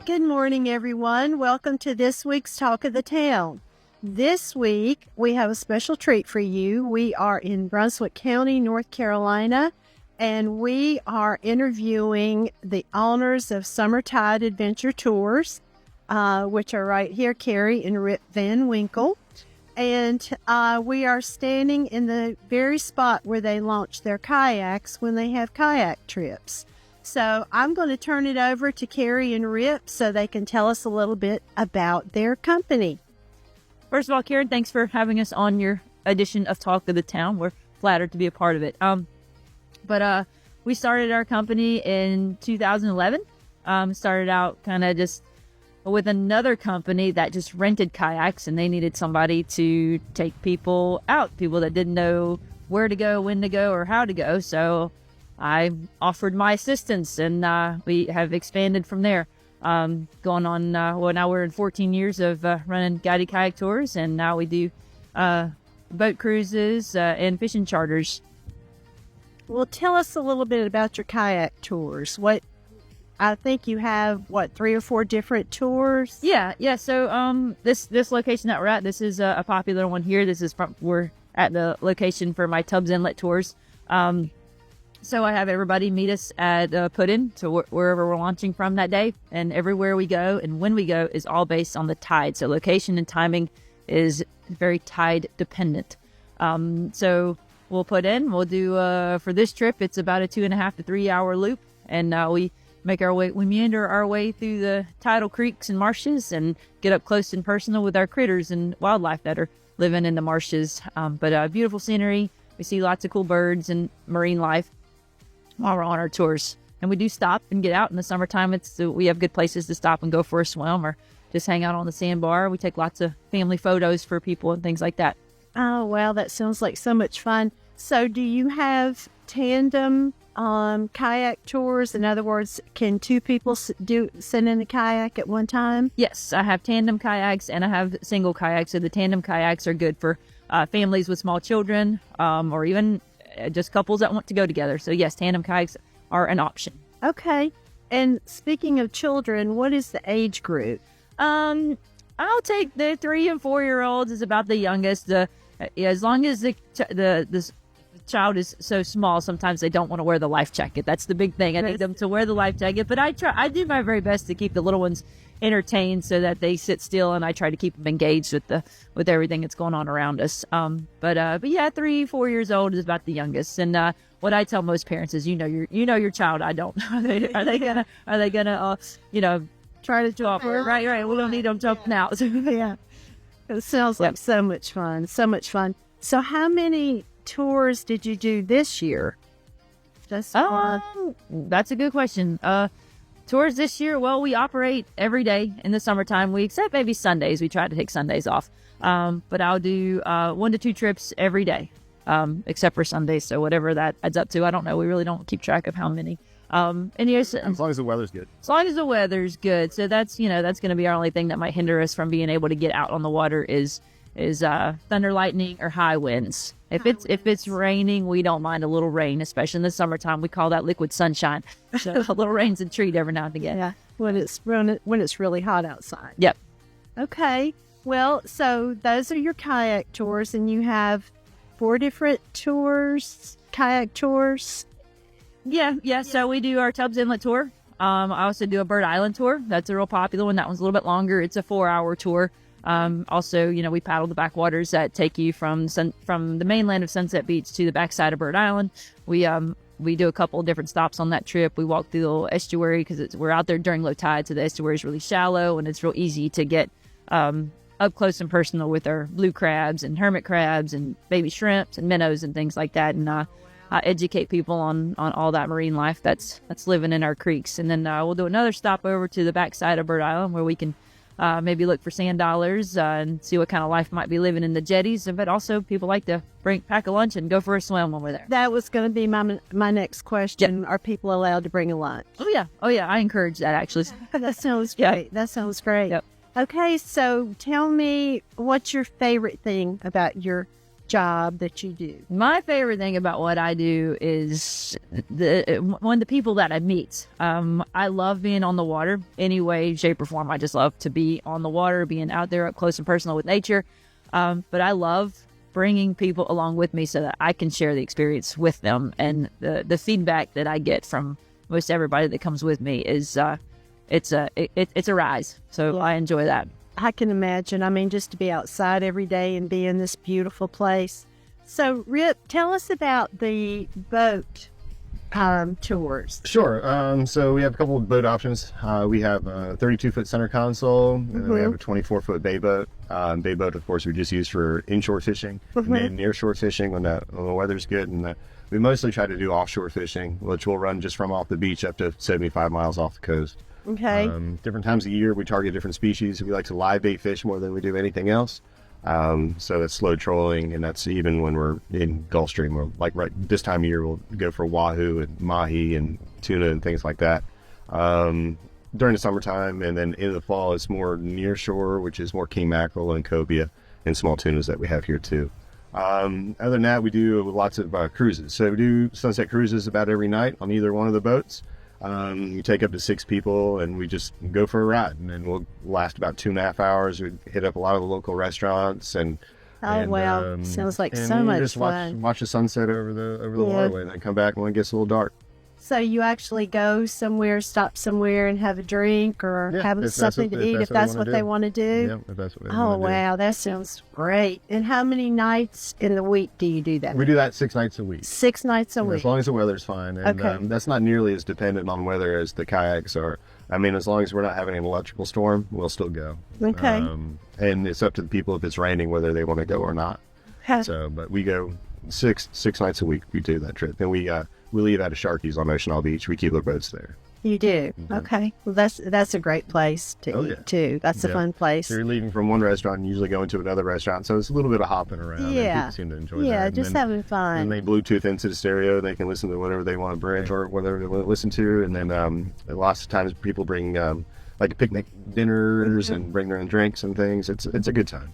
Good morning, everyone. Welcome to this week's Talk of the Town. This week, we have a special treat for you. We are in Brunswick County, North Carolina, and we are interviewing the owners of Summertide Adventure Tours, which are right here, Carrie and Rip Van Winkle. And we are standing in the very spot where they launch their kayaks when they have kayak trips. So I'm going to turn it over to Carrie and Rip so they can tell us a little bit about their company. First of all, Karen, thanks for having us on your edition of Talk of the Town. We're flattered to be a part of it. But we started our company in 2011. Started out kind of just with another company that just rented kayaks, and they needed somebody to take people out, people that didn't know where to go, when to go, or how to go. So I offered my assistance, and we have expanded from there. Going on, now we're in 14 years of running guided kayak tours, and now we do boat cruises and fishing charters. Well, tell us a little bit about your kayak tours. I think you have, 3 or 4 different tours? Yeah. So this location that we're at, this is a popular one here. We're at the location for my Tubbs Inlet tours. So I have everybody meet us at Put-in to wherever we're launching from that day. And everywhere we go and when we go is all based on the tide. So location and timing is very tide dependent. So we'll put in, we'll do, for this trip, it's about a 2.5 to 3 hour loop. And we meander our way through the tidal creeks and marshes and get up close and personal with our critters and wildlife that are living in the marshes. But beautiful scenery. We see lots of cool birds and marine life while we're on our tours. And we do stop and get out in the summertime. We have good places to stop and go for a swim or just hang out on the sandbar. We take lots of family photos for people and things like that. Oh, wow. That sounds like so much fun. So do you have tandem kayak tours? In other words, can 2 people sit in a kayak at one time? Yes, I have tandem kayaks and I have single kayaks. So the tandem kayaks are good for families with small children, or even just couples that want to go together. So yes, tandem kayaks are an option. Okay. And speaking of children, what is the age group? I'll take the 3 and 4 year olds is about the youngest. As long as the child is so small, sometimes they don't want to wear the life jacket. That's the big thing. I need them to wear the life jacket, but I do my very best to keep the little ones entertained so that they sit still, and I try to keep them engaged with everything that's going on around us. But yeah, 3, 4 years old is about the youngest. And what I tell most parents is, you know your child. I don't. Are they gonna Try to jump? Right. We don't need them jumping out. Yeah, it sounds like so much fun. So much fun. So how many tours did you do this year? That's a good question. Tours this year, well, we operate every day in the summertime. Except maybe Sundays. We try to take Sundays off. But I'll do 1 to 2 trips every day, except for Sundays. So whatever that adds up to, I don't know. We really don't keep track of how many. And yes, as long as the weather's good. As long as the weather's good. So that's going to be our only thing that might hinder us from being able to get out on the water is thunder, lightning, or high winds. If it's raining, we don't mind a little rain, especially in the summertime. We call that liquid sunshine. So a little rain's a treat every now and again. Yeah, when it's really hot outside. Yep. Okay. Well, so those are your kayak tours, and you have 4 different tours, kayak tours. Yeah. So we do our Tubbs Inlet tour. I also do a Bird Island tour. That's a real popular one. That one's a little bit longer. It's a 4-hour tour. Also, we paddle the backwaters that take you from the mainland of Sunset Beach to the backside of Bird Island. We do a couple of different stops on that trip. We walk through the little estuary because we're out there during low tide, so the estuary is really shallow, and it's real easy to get up close and personal with our blue crabs and hermit crabs and baby shrimps and minnows and things like that. And educate people on all that marine life that's living in our creeks. And then we'll do another stop over to the backside of Bird Island where we can maybe look for sand dollars and see what kind of life might be living in the jetties. But also people like to pack a lunch and go for a swim when we're there. That was going to be my next question. Yep. Are people allowed to bring a lunch? Oh yeah. I encourage that, actually. That sounds great. Yep. That sounds great. Yep. Okay, so tell me, what's your favorite thing about your job that you do? My favorite thing about what I do is the people that I meet. I love being on the water any way, shape, or form. I just love to be on the water, being out there up close and personal with nature. But I love bringing people along with me so that I can share the experience with them. And the feedback that I get from most everybody that comes with me is it's a rise. So I enjoy that. I can imagine. I mean, just to be outside every day and be in this beautiful place. So, Rip, tell us about the boat tours. Sure. So we have a couple of boat options. We have a 32-foot center console, and then we have a 24-foot bay boat. Bay boat, of course, we just use for inshore fishing and then near-shore fishing when the weather's good. And we mostly try to do offshore fishing, which will run just from off the beach up to 75 miles off the coast. Okay. Different times of year, we target different species. We like to live bait fish more than we do anything else. So that's slow trolling, and that's even when we're in Gulf Stream. We're like right this time of year, we'll go for wahoo and mahi and tuna and things like that. During the summertime, and then in the fall, it's more near shore, which is more king mackerel and cobia and small tunas that we have here too. Other than that, we do lots of cruises. So we do sunset cruises about every night on either one of the boats. We take up to 6 people, and we just go for a ride, and then we'll last about 2.5 hours. We hit up a lot of the local restaurants, and wow, sounds like so much just fun. watch the sunset over the waterway, and then come back when it gets a little dark. So you actually go somewhere, stop somewhere, and have a drink or have something to eat if that's what they want to do? Yeah, if that's what they Oh, want to do. wow, that sounds great. And how many nights in the week do you do that? We do that 6 nights a week. 6 nights a week. As long as the weather's fine. And Okay. that's not nearly as dependent on weather as the kayaks are. I mean, as long as we're not having an electrical storm, we'll still go. Okay. And it's up to the people if it's raining whether they want to go or not. Okay. So, but we go six nights a week. We do that trip, and we leave out of Sharky's on Ocean Isle Beach. We keep our boats there. You do? Okay. Well, that's a great place to eat, too. That's a fun place. So you're leaving from one restaurant and usually going to another restaurant, so it's a little bit of hopping around. And people seem to enjoy that. Yeah, just having fun. And they Bluetooth into the stereo. They can listen to whatever they want to bring or whatever they want to listen to. And then lots of times people bring like picnic dinners and bring their own drinks and things. It's a good time.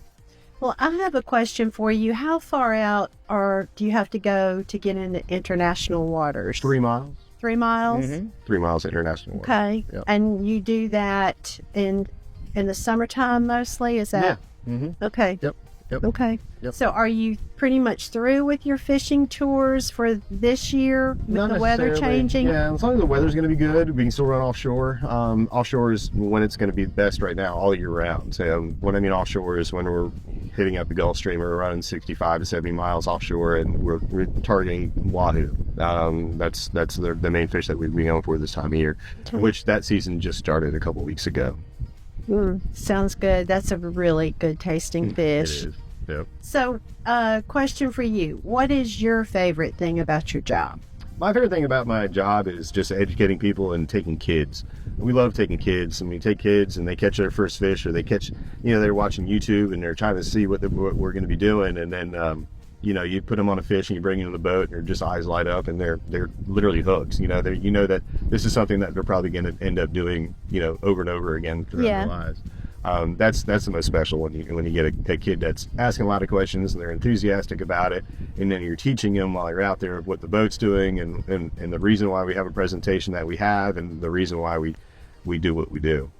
Well, I have a question for you. How far out do you have to go to get into international waters? 3 miles. 3 miles? 3 miles international water. Okay. Yep. And you do that in the summertime mostly? Is that? Yeah. Mm-hmm. Okay. Yep. Okay. Yep. So are you pretty much through with your fishing tours for this year with Not the weather necessarily. changing? Yeah, as long as the weather's going to be good, we can still run offshore. Offshore is when it's going to be best right now, all year round. So what I mean offshore is when we're hitting up the Gulf Stream, we're running 65 to 70 miles offshore, and we're targeting wahoo. That's the main fish that we'd be going for this time of year, which that season just started a couple weeks ago. Sounds good. That's a really good tasting fish. It is. Yep. So, question for you. What is your favorite thing about your job? My favorite thing about my job is just educating people and taking kids. We love taking kids, and we take kids and they catch their first fish, or they catch, they're watching YouTube and they're trying to see what we're going to be doing, and then you put them on a fish and you bring them in the boat, and their just eyes light up, and they're literally hooked. That this is something that they're probably going to end up doing, over and over again throughout their lives. That's the most special when you get a kid that's asking a lot of questions and they're enthusiastic about it, and then you're teaching them while you're out there what the boat's doing and the reason why we have a presentation that we have and the reason why we do what we do.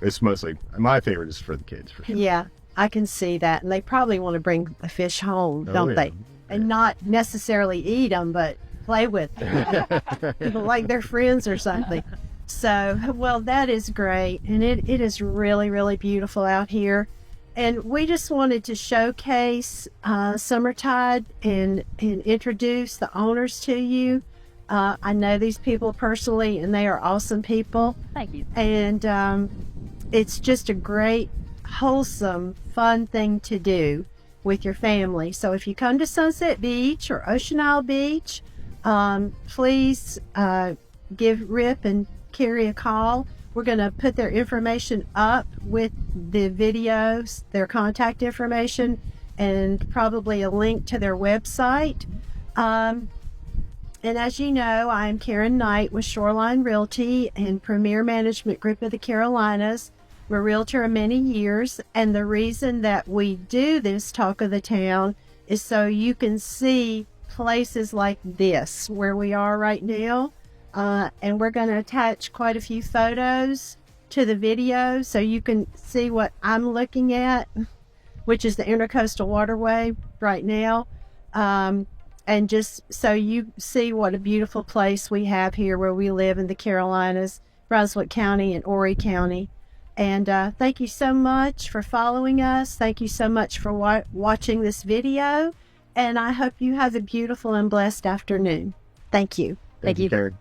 It's mostly my favorite is for the kids. For sure. Yeah, I can see that, and they probably want to bring the fish home, don't they? And not necessarily eat them, but play with them, like they're friends or something. So, well, that is great, and it is really, really beautiful out here. And we just wanted to showcase Summertide and introduce the owners to you. I know these people personally, and they are awesome people. Thank you. And it's just a great, wholesome, fun thing to do with your family. So if you come to Sunset Beach or Ocean Isle Beach, please give Rip and Carrie a call. We're going to put their information up with the videos, their contact information, and probably a link to their website. And as you know, I'm Karen Knight with Shoreline Realty and Premier Management Group of the Carolinas. We're a realtor of many years, and the reason that we do this Talk of the Town is so you can see places like this where we are right now. And we're going to attach quite a few photos to the video so you can see what I'm looking at, which is the Intercoastal Waterway right now. And just so you see what a beautiful place we have here where we live in the Carolinas, Brunswick County and Horry County. And thank you so much for following us. Thank you so much for watching this video. And I hope you have a beautiful and blessed afternoon. Thank you. Thank you, Karen.